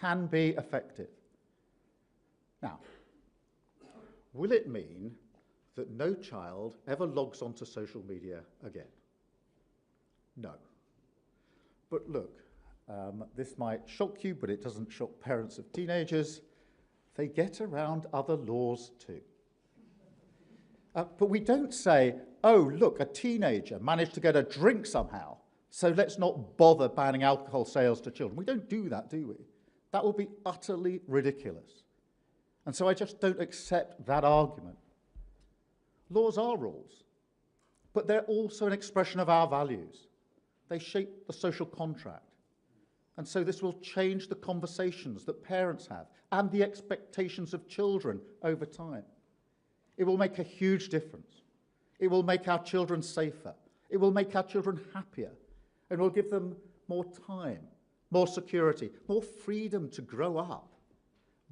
can be effective. Now, will it mean that no child ever logs onto social media again? No. But look, this might shock you, but it doesn't shock parents of teenagers. They get around other laws too. But we don't say, oh, look, a teenager managed to get a drink somehow, so let's not bother banning alcohol sales to children. We don't do that, do we? That would be utterly ridiculous. And so I just don't accept that argument. Laws are rules, but they're also an expression of our values. They shape the social contract. And so this will change the conversations that parents have and the expectations of children over time. It will make a huge difference. It will make our children safer. It will make our children happier. And will give them more time, more security, more freedom to grow up,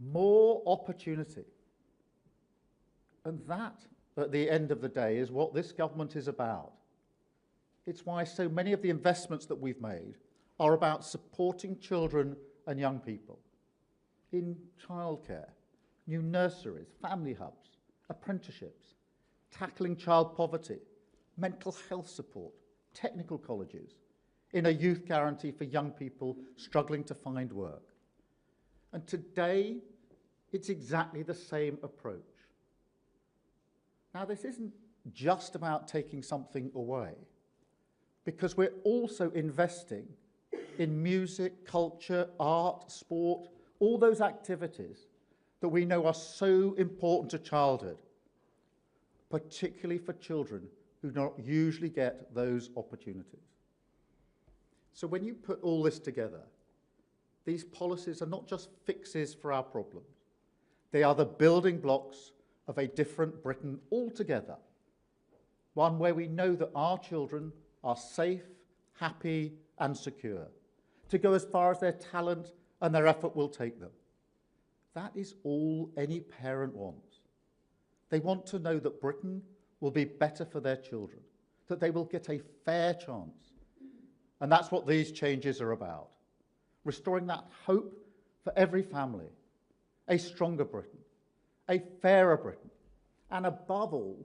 more opportunity. And that, at the end of the day, is what this government is about. It's why so many of the investments that we've made are about supporting children and young people in childcare, new nurseries, family hubs, apprenticeships, tackling child poverty, mental health support, technical colleges, in a youth guarantee for young people struggling to find work. And today, it's exactly the same approach. Now, this isn't just about taking something away, because we're also investing in music, culture, art, sport, all those activities that we know are so important to childhood, particularly for children who don't usually get those opportunities. So when you put all this together, these policies are not just fixes for our problems. They are the building blocks of a different Britain altogether, one where we know that our children are safe, happy, and secure, to go as far as their talent and their effort will take them. That is all any parent wants. They want to know that Britain will be better for their children, that they will get a fair chance. And that's what these changes are about. Restoring that hope for every family, a stronger Britain, a fairer Britain, and above all,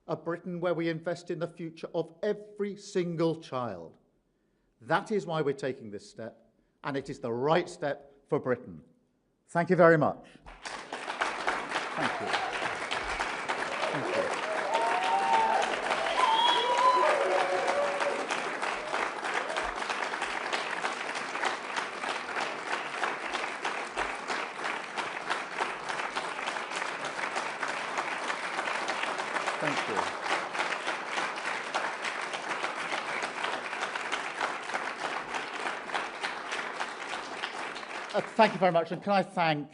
a Britain where we invest in the future of every single child. That is why we're taking this step, and it is the right step for Britain. Thank you very much. Thank you. Thank you. Thank you. Thank you very much, and can I thank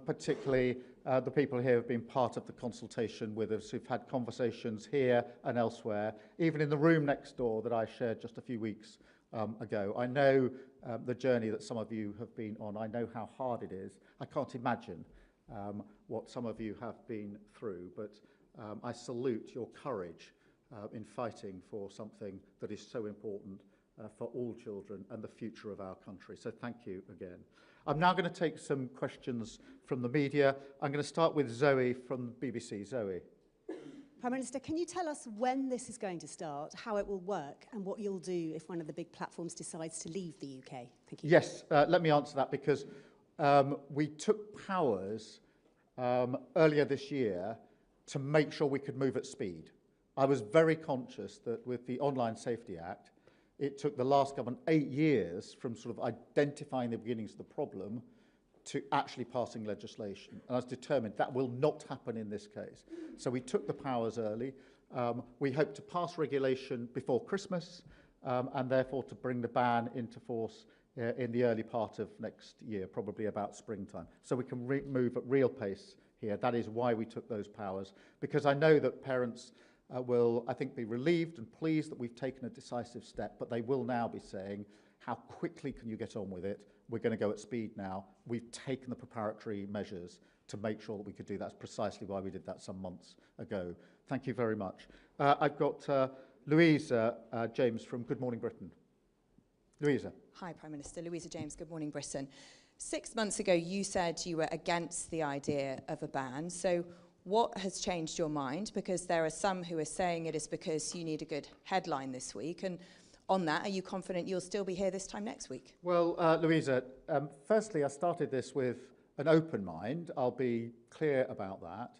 particularly the people here who have been part of the consultation with us, who've had conversations here and elsewhere, even in the room next door that I shared just a few weeks ago. I know the journey that some of you have been on. I know how hard it is. I can't imagine what some of you have been through, but I salute your courage in fighting for something that is so important for all children and the future of our country. So thank you again. I'm now going to take some questions from the media. I'm going to start with Zoe from BBC. Zoe. Prime Minister, can you tell us when this is going to start, how it will work, and what you'll do if one of the big platforms decides to leave the UK? Thank you. Yes, let me answer that, because we took powers earlier this year to make sure we could move at speed. I was very conscious that with the Online Safety Act, it took the last government 8 years from sort of identifying the beginnings of the problem to actually passing legislation. And I was determined that will not happen in this case. So we took the powers early. We hope to pass regulation before Christmas and therefore to bring the ban into force in the early part of next year, probably about springtime. So we can move at real pace here. That is why we took those powers, because I know that parents will, I think, be relieved and pleased that we've taken a decisive step, but they will now be saying, how quickly can you get on with it? We're going to go at speed now. We've taken the preparatory measures to make sure that we could do that. That's precisely why we did that some months ago. Thank you very much. I've got Louisa James from Good Morning Britain. Louisa. Hi, Prime Minister. Louisa James, Good Morning Britain. 6 months ago, you said you were against the idea of a ban. So what has changed your mind? Because there are some who are saying it is because you need a good headline this week. And on that, are you confident you'll still be here this time next week? Well, Louisa, firstly, I started this with an open mind. I'll be clear about that.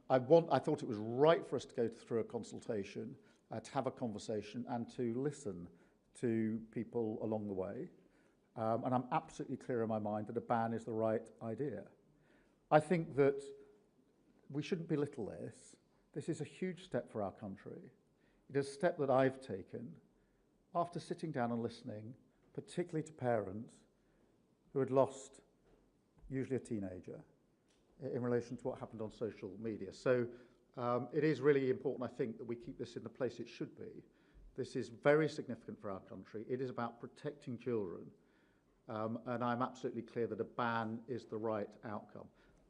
I thought it was right for us to go through a consultation, to have a conversation and to listen to people along the way. And I'm absolutely clear in my mind that a ban is the right idea. I think that we shouldn't belittle this. This is a huge step for our country. It is a step that I've taken after sitting down and listening, particularly to parents who had lost usually a teenager in relation to what happened on social media. So it is really important, I think, that we keep this in the place it should be. This is very significant for our country. It is about protecting children. And I'm absolutely clear that a ban is the right outcome.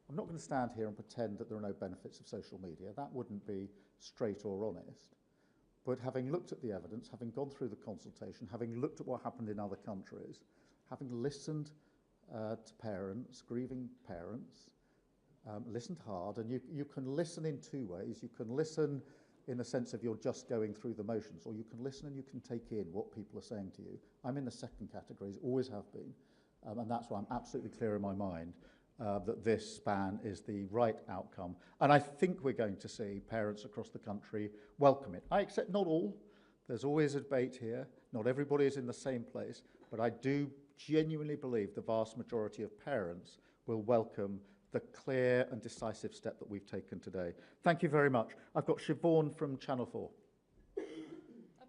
I'm not going to stand here and pretend that there are no benefits of social media. That wouldn't be straight or honest. But having looked at the evidence, having gone through the consultation, having looked at what happened in other countries, having listened to parents, grieving parents, listened hard, and you can listen in two ways. You can listen in the sense of you're just going through the motions, or you can listen and you can take in what people are saying to you. I'm in the second category, always have been, and that's why I'm absolutely clear in my mind that this ban is the right outcome. And I think we're going to see parents across the country welcome it. I accept not all. There's always a debate here. Not everybody is in the same place, but I do genuinely believe the vast majority of parents will welcome the clear and decisive step that we've taken today. Thank you very much. I've got Siobhan from Channel 4.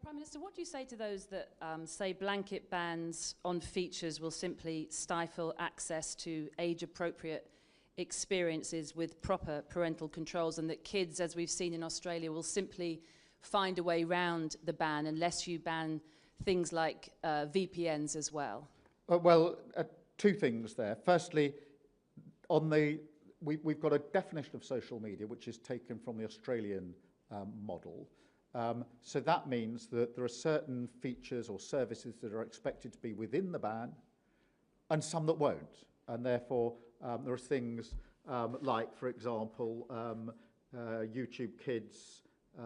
Prime Minister, what do you say to those that say blanket bans on features will simply stifle access to age-appropriate experiences with proper parental controls, and that kids, as we've seen in Australia, will simply find a way round the ban unless you ban things like VPNs as well? Two things there. Firstly, we've got a definition of social media which is taken from the Australian model. So that means that there are certain features or services that are expected to be within the ban and some that won't. And therefore, there are things like, for example, YouTube Kids,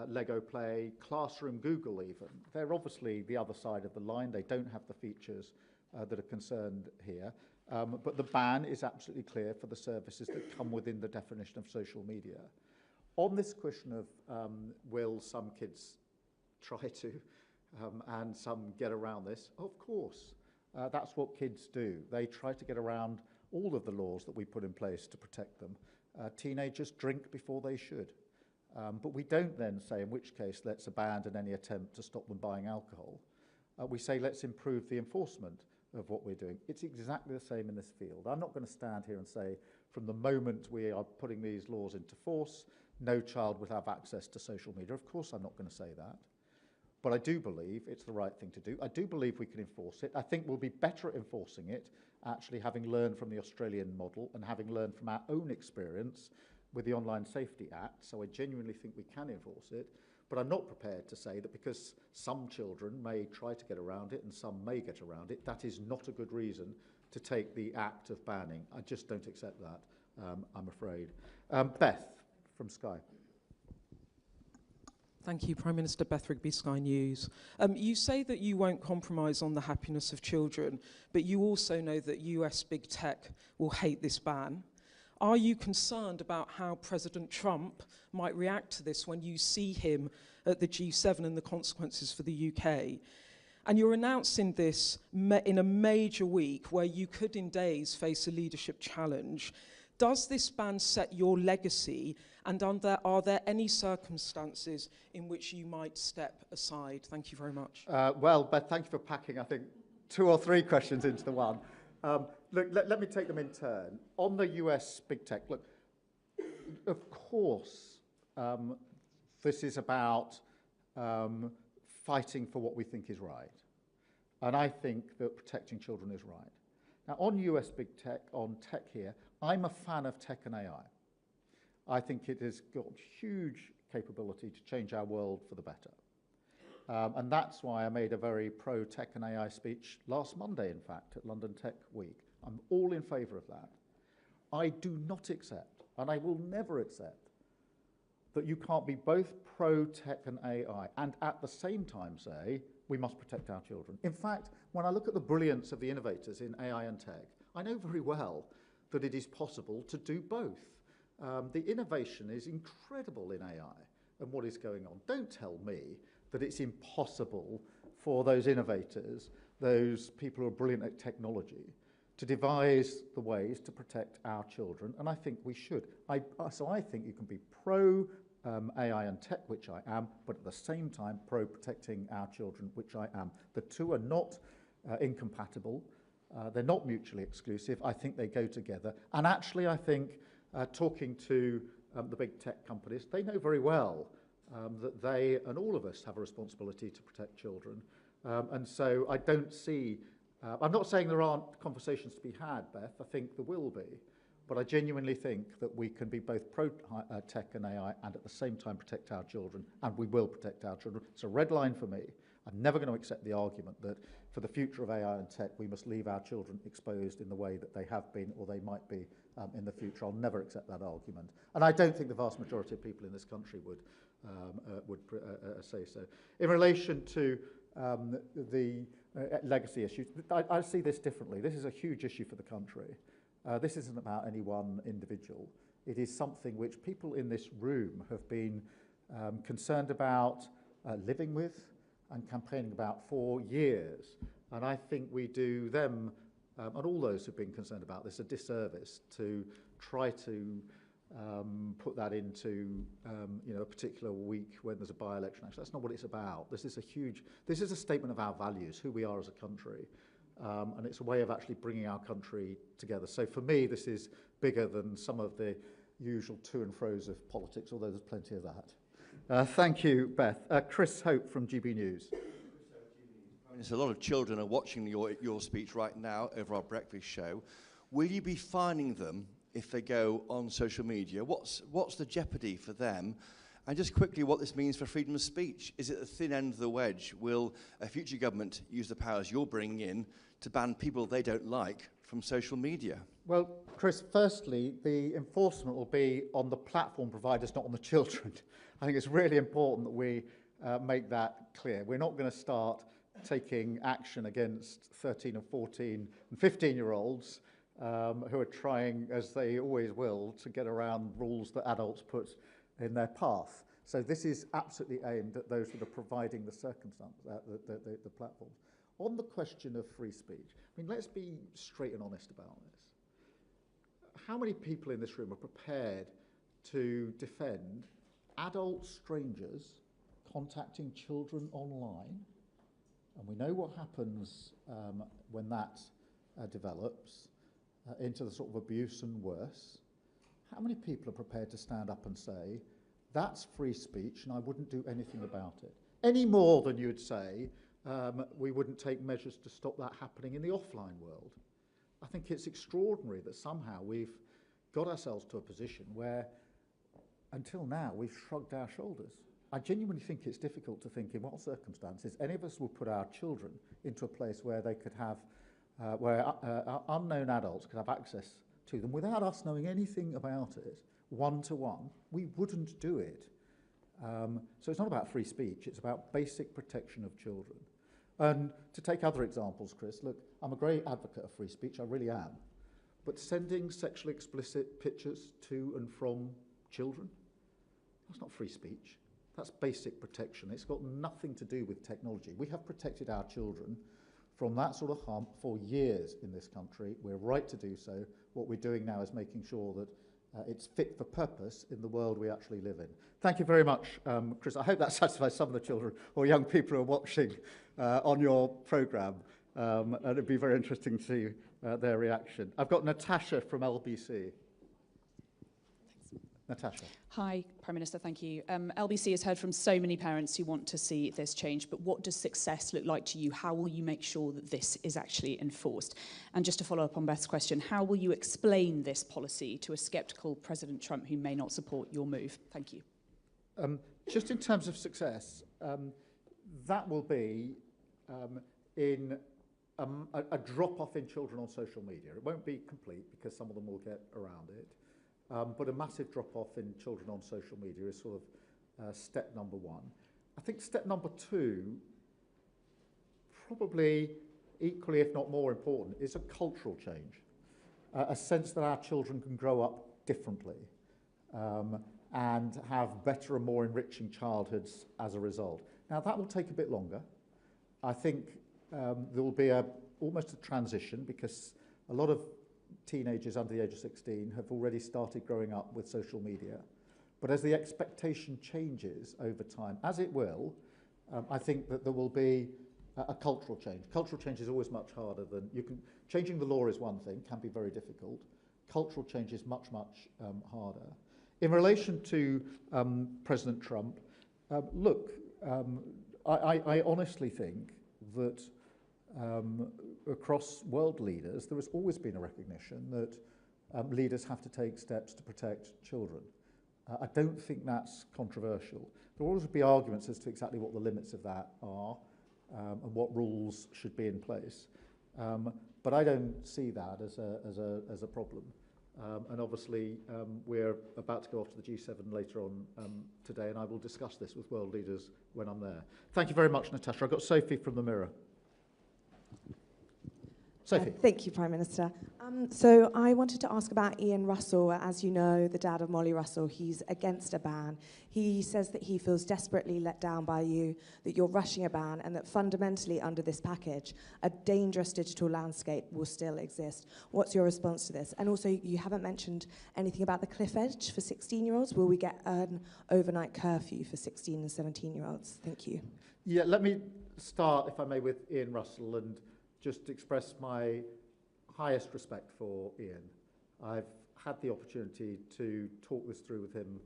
Lego Play, Classroom, Google even. They're obviously the other side of the line. They don't have the features that are concerned here. But the ban is absolutely clear for the services that come within the definition of social media. On this question of will some kids try to and some get around this, of course. That's what kids do. They try to get around all of the laws that we put in place to protect them. Teenagers drink before they should. But we don't then say, in which case, let's abandon any attempt to stop them buying alcohol. We say, let's improve the enforcement of what we're doing. It's exactly the same in this field. I'm not going to stand here and say, from the moment we are putting these laws into force, no child will have access to social media. Of course, I'm not going to say that. But I do believe it's the right thing to do. I do believe we can enforce it. I think we'll be better at enforcing it, actually having learned from the Australian model and having learned from our own experience with the Online Safety Act. So I genuinely think we can enforce it. But I'm not prepared to say that because some children may try to get around it and some may get around it, that is not a good reason to take the act of banning. I just don't accept that, I'm afraid. Beth from Sky. Thank you, Prime Minister. Beth Rigby, Sky News. You say that you won't compromise on the happiness of children, but you also know that US big tech will hate this ban. Are you concerned about how President Trump might react to this when you see him at the G7 and the consequences for the UK? And you're announcing this in a major week where you could in days face a leadership challenge. Does this ban set your legacy, and are there any circumstances in which you might step aside? Thank you very much. Well, Beth, thank you for packing, I think, 2 or 3 questions into the one. Look, let me take them in turn. On the US big tech, look, of course, this is about fighting for what we think is right. And I think that protecting children is right. Now, on US big tech, on tech here, I'm a fan of tech and AI. I think it has got huge capability to change our world for the better. And that's why I made a very pro-tech and AI speech last Monday, in fact, at London Tech Week. I'm all in favour of that. I do not accept, and I will never accept, that you can't be both pro-tech and AI and at the same time say we must protect our children. In fact, when I look at the brilliance of the innovators in AI and tech, I know very well that it is possible to do both. The innovation is incredible in AI and what is going on. Don't tell me that it's impossible for those innovators, those people who are brilliant at technology, to devise the ways to protect our children, and I think we should. So I think you can be pro AI and tech, which I am, but at the same time pro protecting our children, which I am. The two are not incompatible. They're not mutually exclusive. I think they go together. And actually, I think talking to the big tech companies, they know very well that they and all of us have a responsibility to protect children. And so I don't see, I'm not saying there aren't conversations to be had, Beth. I think there will be. But I genuinely think that we can be both pro-tech and AI and at the same time protect our children, and we will protect our children. It's a red line for me. I'm never going to accept the argument that for the future of AI and tech, we must leave our children exposed in the way that they have been or they might be in the future. I'll never accept that argument. And I don't think the vast majority of people in this country would say so. In relation to the legacy issues, I see this differently. This is a huge issue for the country. This isn't about any one individual. It is something which people in this room have been concerned about living with and campaigning about for years. And I think we do them, and all those who've been concerned about this, a disservice to try to put that into a particular week when there's a by-election. Actually, that's not what it's about. This is a statement of our values, who we are as a country. And it's a way of actually bringing our country together. So for me, this is bigger than some of the usual to and fro's of politics, although there's plenty of that. Thank you, Beth. Chris Hope from GB News. There's a lot of children are watching your speech right now over our breakfast show. Will you be fining them if they go on social media? What's the jeopardy for them? And just quickly, what this means for freedom of speech. Is it the thin end of the wedge? Will a future government use the powers you're bringing in to ban people they don't like from social media? Well, Chris, firstly, the enforcement will be on the platform providers, not on the children. I think it's really important that we make that clear. We're not going to start taking action against 13 and 14 and 15-year-olds who are trying, as they always will, to get around rules that adults put in their path. So this is absolutely aimed at those that are providing the circumstance, the platforms. On the question of free speech, I mean, let's be straight and honest about this. How many people in this room are prepared to defend adult strangers contacting children online? And we know what happens when that develops into the sort of abuse and worse. How many people are prepared to stand up and say, that's free speech and I wouldn't do anything about it? Any more than you'd say, we wouldn't take measures to stop that happening in the offline world. I think it's extraordinary that somehow we've got ourselves to a position where, until now, we've shrugged our shoulders. I genuinely think it's difficult to think in what circumstances any of us will put our children into a place where they could have, where unknown adults could have access to them without us knowing anything about it, one-to-one. We wouldn't do it. So it's not about free speech, it's about basic protection of children. And to take other examples, Chris, look, I'm a great advocate of free speech, I really am. But sending sexually explicit pictures to and from children, that's not free speech. That's basic protection. It's got nothing to do with technology. We have protected our children from that sort of harm for years in this country. We're right to do so. What we're doing now is making sure that it's fit for purpose in the world we actually live in. Thank you very much, Chris. I hope that satisfies some of the children or young people who are watching on your programme. And it'd be very interesting to see their reaction. I've got Natasha from LBC. Natasha. Hi, Prime Minister, thank you. LBC has heard from so many parents who want to see this change, but what does success look like to you? How will you make sure that this is actually enforced? And just to follow up on Beth's question, how will you explain this policy to a sceptical President Trump who may not support your move? Thank you. Just in terms of success, that will be in a drop-off in children on social media. It won't be complete because some of them will get around it, but a massive drop-off in children on social media is sort of step number one. I think step number two, probably equally if not more important, is a cultural change, a sense that our children can grow up differently and have better and more enriching childhoods as a result. Now that will take a bit longer. I think there will be almost a transition because a lot of teenagers under the age of 16 have already started growing up with social media. But as the expectation changes over time, as it will, I think that there will be a cultural change. Cultural change is always much harder than changing the law is one thing, can be very difficult. Cultural change is much, much harder. In relation to President Trump, look, I honestly think that across world leaders, there has always been a recognition that leaders have to take steps to protect children. I don't think that's controversial. There will always be arguments as to exactly what the limits of that are and what rules should be in place. But I don't see that as a problem. And obviously, we're about to go off to the G7 later on today, and I will discuss this with world leaders when I'm there. Thank you very much, Natasha. I've got Sophie from the Mirror. Sophie. Thank you, Prime Minister. So I wanted to ask about Ian Russell. As you know, the dad of Molly Russell, he's against a ban. He says that he feels desperately let down by you, that you're rushing a ban, and that fundamentally under this package, a dangerous digital landscape will still exist. What's your response to this? And also, you haven't mentioned anything about the cliff edge for 16-year-olds. Will we get an overnight curfew for 16 and 17-year-olds? Thank you. Yeah, let me start, if I may, with Ian Russell and just express my highest respect for Ian. I've had the opportunity to talk this through with him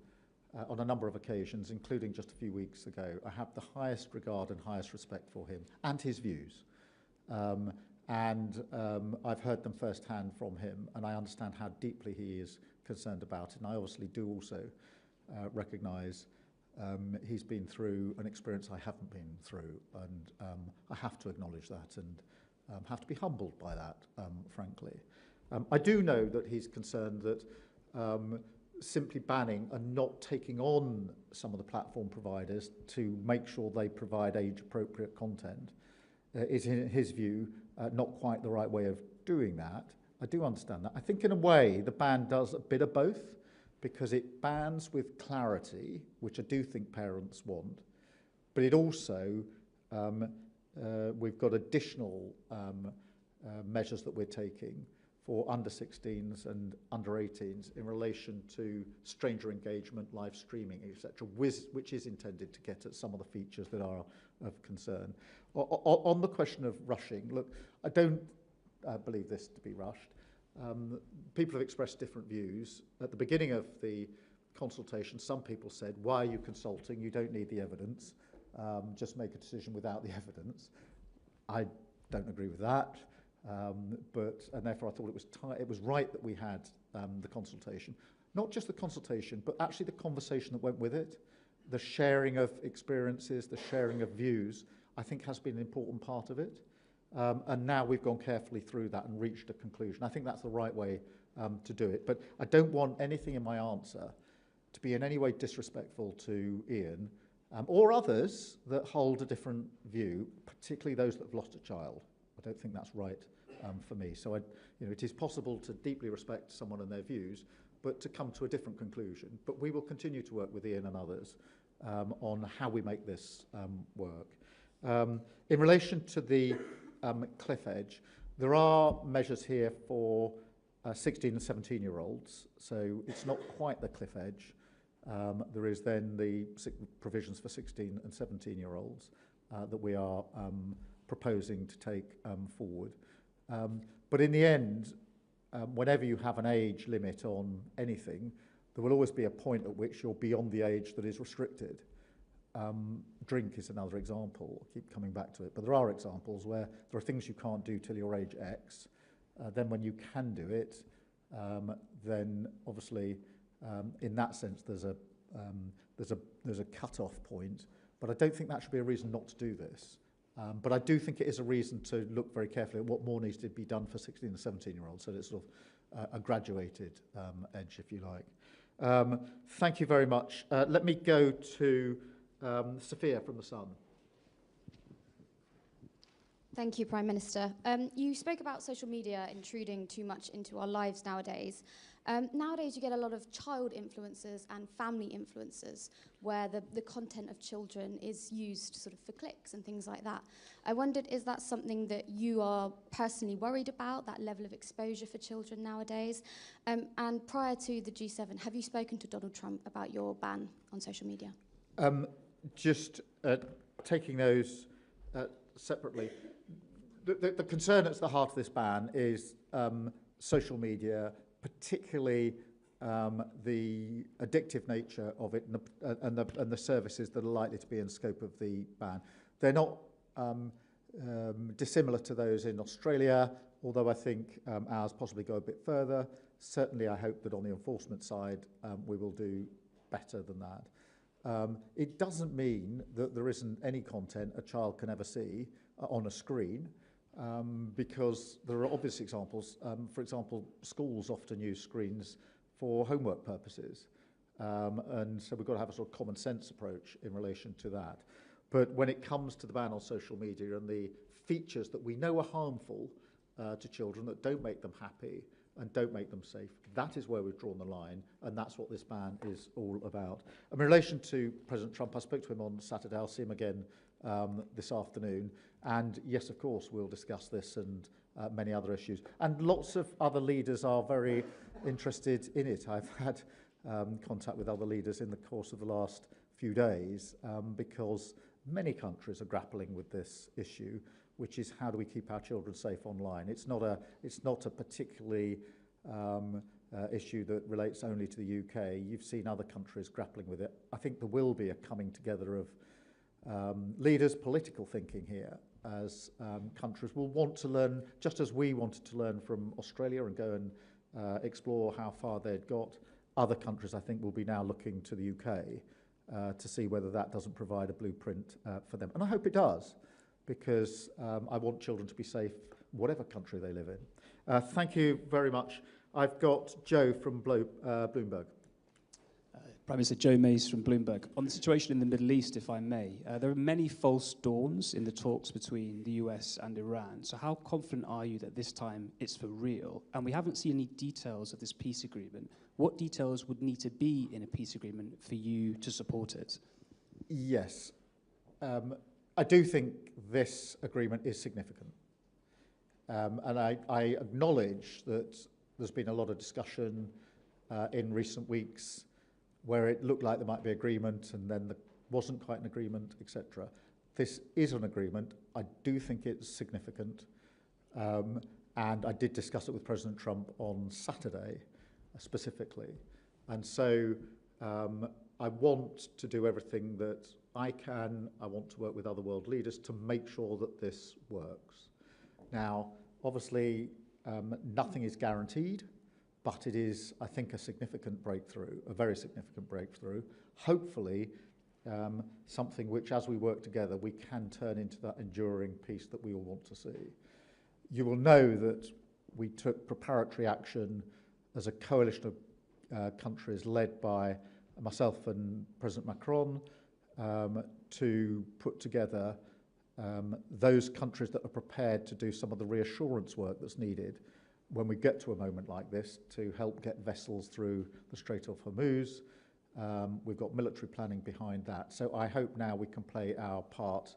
on a number of occasions, including just a few weeks ago. I have the highest regard and highest respect for him and his views. I've heard them firsthand from him, and I understand how deeply he is concerned about it. And I obviously do also recognise he's been through an experience I haven't been through, and I have to acknowledge that and have to be humbled by that, frankly. I do know that he's concerned that simply banning and not taking on some of the platform providers to make sure they provide age-appropriate content is, in his view, not quite the right way of doing that. I do understand that. I think, in a way, the ban does a bit of both, because it bans with clarity, which I do think parents want, but it also we've got additional measures that we're taking for under 16s and under 18s in relation to stranger engagement, live streaming, etc., which is intended to get at some of the features that are of concern. On the question of rushing, look, I don't believe this to be rushed. People have expressed different views. At the beginning of the consultation, some people said, why are you consulting? You don't need the evidence. Just make a decision without the evidence. I don't agree with that, and therefore I thought it was right that we had the consultation. Not just the consultation, but actually the conversation that went with it, the sharing of experiences, the sharing of views, I think has been an important part of it. And now we've gone carefully through that and reached a conclusion. I think that's the right way to do it. But I don't want anything in my answer to be in any way disrespectful to Ian, or others that hold a different view, particularly those that have lost a child. I don't think that's right for me. So it is possible to deeply respect someone and their views, but to come to a different conclusion. But we will continue to work with Ian and others on how we make this work. In relation to the cliff edge, there are measures here for 16 and 17-year-olds, so it's not quite the cliff edge. There is then the provisions for 16 and 17-year-olds that we are proposing to take forward. But in the end, whenever you have an age limit on anything, there will always be a point at which you're beyond the age that is restricted. Drink is another example. I'll keep coming back to it, but there are examples where there are things you can't do till you're age X. Then when you can do it, then obviously in that sense there's a cut-off point. But I don't think that should be a reason not to do this. But I do think it is a reason to look very carefully at what more needs to be done for 16 and 17-year-olds, so that it's sort of a graduated edge, if you like. Thank you very much. Let me go to Sophia from The Sun. Thank you, Prime Minister. You spoke about social media intruding too much into our lives nowadays. Nowadays, you get a lot of child influencers and family influencers where the content of children is used sort of for clicks and things like that. I wondered, is that something that you are personally worried about, that level of exposure for children nowadays? And prior to the G7, have you spoken to Donald Trump about your ban on social media? Just taking those separately, the concern at the heart of this ban is social media, particularly the addictive nature of it and the services that are likely to be in scope of the ban. They're not dissimilar to those in Australia, although I think ours possibly go a bit further. Certainly I hope that on the enforcement side we will do better than that. It doesn't mean that there isn't any content a child can ever see on a screen, because there are obvious examples. For example, schools often use screens for homework purposes, and so we've got to have a sort of common sense approach in relation to that. But when it comes to the ban on social media and the features that we know are harmful to children, that don't make them happy and don't make them safe, that is where we've drawn the line, and that's what this ban is all about. In relation to President Trump, I spoke to him on Saturday. I'll see him again this afternoon. And yes, of course, we'll discuss this and many other issues. And lots of other leaders are very interested in it. I've had contact with other leaders in the course of the last few days because many countries are grappling with this issue, which is how do we keep our children safe online. It's not a particularly issue that relates only to the UK. You've seen other countries grappling with it. I think there will be a coming together of leaders' political thinking here, as countries will want to learn, just as we wanted to learn from Australia and go and explore how far they'd got. Other countries, I think, will be now looking to the UK to see whether that doesn't provide a blueprint for them. And I hope it does, because I want children to be safe whatever country they live in. Thank you very much. I've got Joe from Bloomberg. Prime Minister Joe Mays from Bloomberg. On the situation in the Middle East, if I may, there are many false dawns in the talks between the US and Iran. So how confident are you that this time it's for real? And we haven't seen any details of this peace agreement. What details would need to be in a peace agreement for you to support it? Yes. I do think this agreement is significant. And I acknowledge that there's been a lot of discussion in recent weeks where it looked like there might be agreement and then there wasn't quite an agreement, etc. This is an agreement. I do think it's significant. And I did discuss it with President Trump on Saturday, specifically. And so I want to do everything that I can. I want to work with other world leaders to make sure that this works. Now, obviously, nothing is guaranteed, but it is, I think, a significant breakthrough, a very significant breakthrough. Hopefully, something which, as we work together, we can turn into that enduring peace that we all want to see. You will know that we took preparatory action as a coalition of countries led by myself and President Macron to put together those countries that are prepared to do some of the reassurance work that's needed when we get to a moment like this to help get vessels through the Strait of Hormuz. We've got military planning behind that. So I hope now we can play our part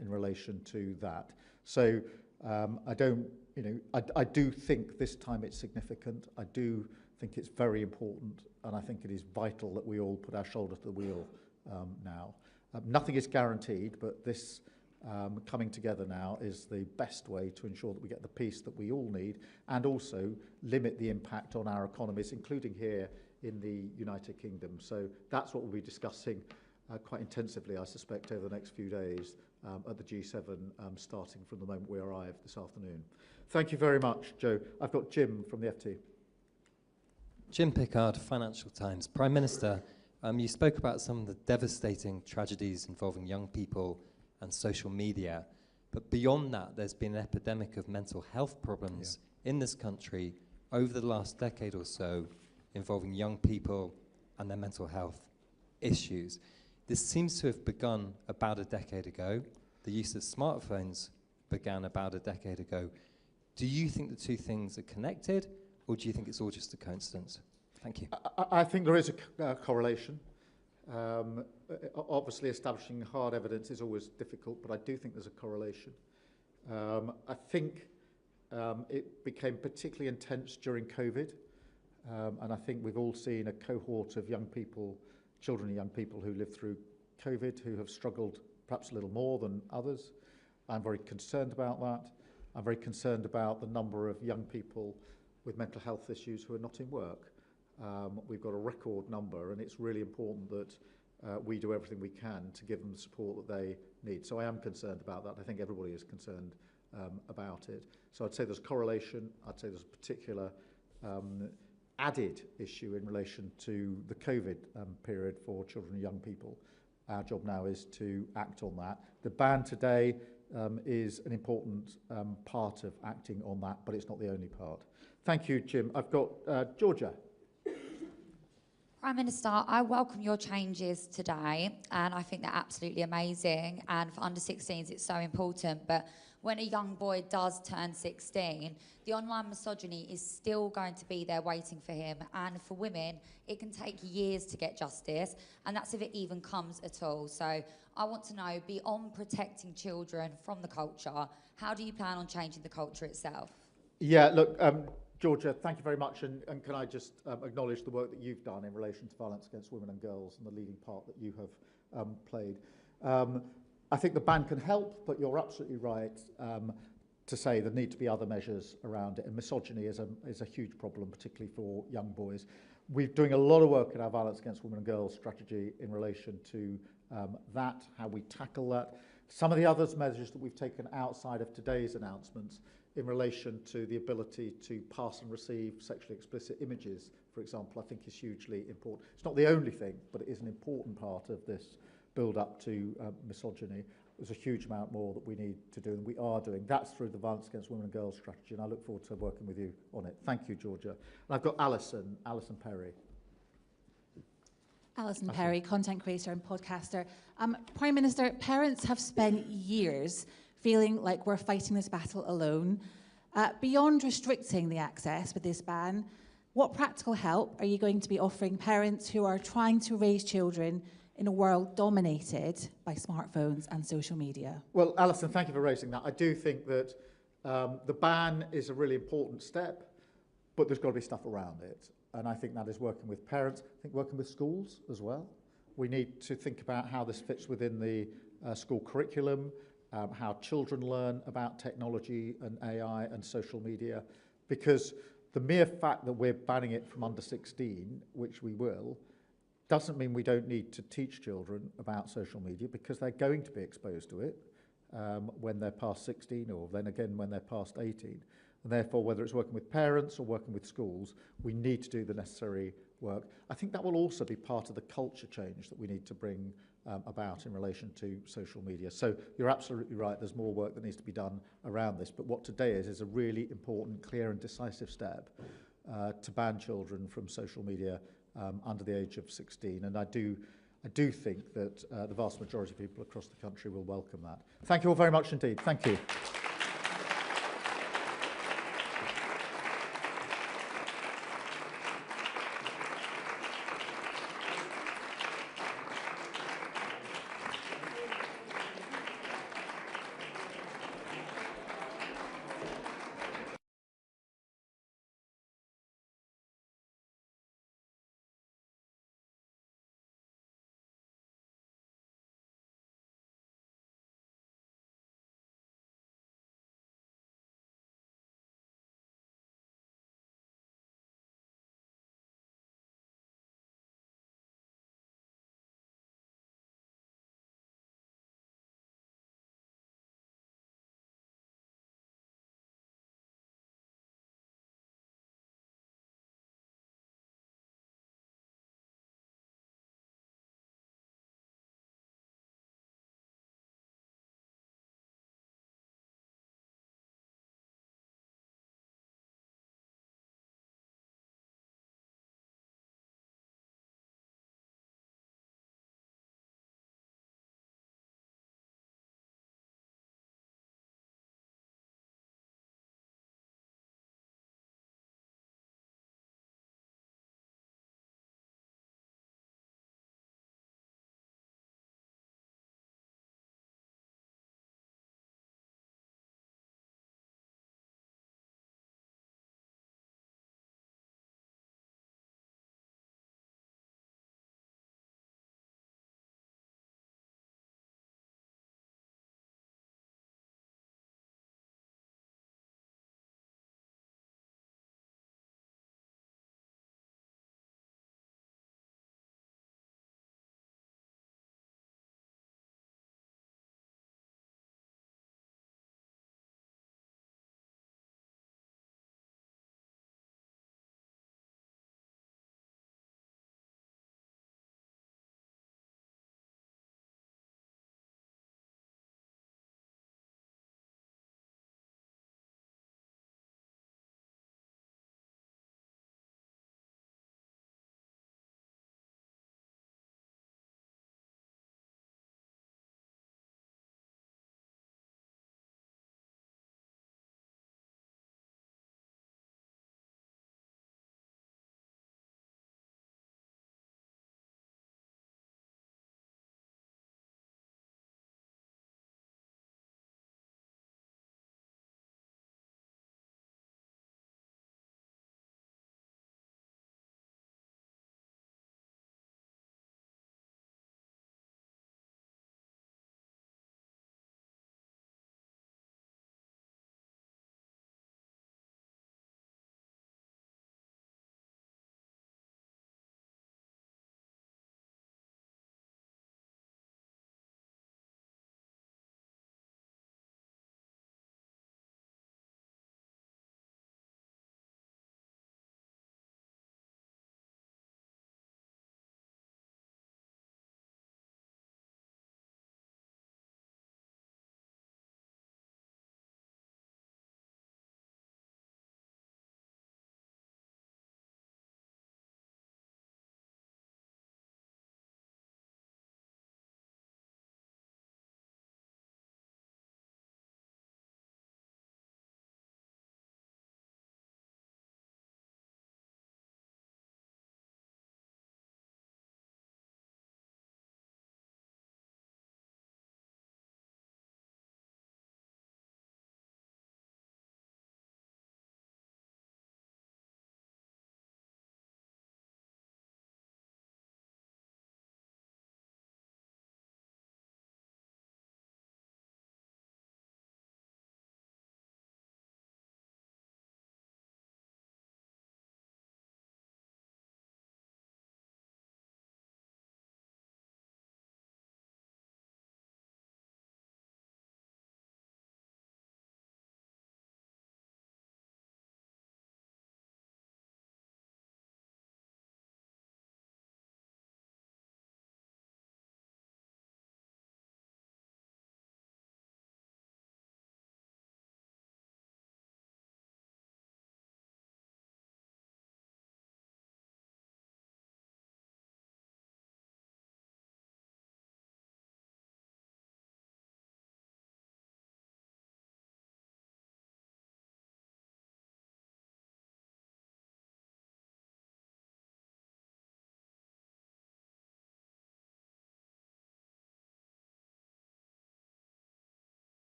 in relation to that. So I do think this time it's significant. I do think it's very important, and I think it is vital that we all put our shoulder to the wheel now. Nothing is guaranteed, but this coming together now is the best way to ensure that we get the peace that we all need and also limit the impact on our economies, including here in the United Kingdom. So that's what we'll be discussing quite intensively, I suspect, over the next few days at the G7, starting from the moment we arrive this afternoon. Thank you very much, Joe. I've got Jim from the FT. Jim Pickard, Financial Times. Prime Minister, you spoke about some of the devastating tragedies involving young people and social media. But beyond that, there's been an epidemic of mental health problems in this country over the last decade or so, involving young people and their mental health issues. This seems to have begun about a decade ago. The use of smartphones began about a decade ago. Do you think the two things are connected, or do you think it's all just a coincidence? Thank you. I think there is a correlation. Obviously, establishing hard evidence is always difficult, but I do think there's a correlation. I think it became particularly intense during COVID, and I think we've all seen a cohort of young people, children and young people who lived through COVID, who have struggled perhaps a little more than others. I'm very concerned about that. I'm very concerned about the number of young people with mental health issues who are not in work. We've got a record number, and it's really important that we do everything we can to give them the support that they need. So I am concerned about that. I think everybody is concerned about it. So I'd say there's correlation. I'd say there's a particular added issue in relation to the COVID period for children and young people. Our job now is to act on that. The ban today is an important part of acting on that, but it's not the only part. Thank you, Jim. I've got Georgia. Prime Minister, I welcome your changes today, and I think they're absolutely amazing. And for under 16s, it's so important. But when a young boy does turn 16, the online misogyny is still going to be there waiting for him. And for women, it can take years to get justice, and that's if it even comes at all. So I want to know, beyond protecting children from the culture, how do you plan on changing the culture itself? Yeah, look, Georgia, thank you very much. And can I just acknowledge the work that you've done in relation to violence against women and girls and the leading part that you have played. I think the ban can help, but you're absolutely right to say there need to be other measures around it. And misogyny is a huge problem, particularly for young boys. We're doing a lot of work in our violence against women and girls strategy in relation to that, how we tackle that. Some of the other measures that we've taken outside of today's announcements in relation to the ability to pass and receive sexually explicit images, for example, I think is hugely important. It's not the only thing, but it is an important part of this build-up to misogyny. There's a huge amount more that we need to do, and we are doing. That's through the Violence Against Women and Girls strategy, and I look forward to working with you on it. Thank you, Georgia. And I've got Alison Perry. Alison Perry, content creator and podcaster. Prime Minister, parents have spent years feeling like we're fighting this battle alone. Beyond restricting the access with this ban, what practical help are you going to be offering parents who are trying to raise children in a world dominated by smartphones and social media? Well, Alison, thank you for raising that. I do think that the ban is a really important step, but there's got to be stuff around it. And I think that is working with parents, I think working with schools as well. We need to think about how this fits within the school curriculum, how children learn about technology and AI and social media, because the mere fact that we're banning it from under 16, which we will, doesn't mean we don't need to teach children about social media, because they're going to be exposed to it when they're past 16, or then again when they're past 18. And therefore, whether it's working with parents or working with schools, we need to do the necessary work. I think that will also be part of the culture change that we need to bring about in relation to social media. So you're absolutely right, there's more work that needs to be done around this. But what today is a really important, clear and decisive step to ban children from social media under the age of 16. And I do think that the vast majority of people across the country will welcome that. Thank you all very much indeed. Thank you.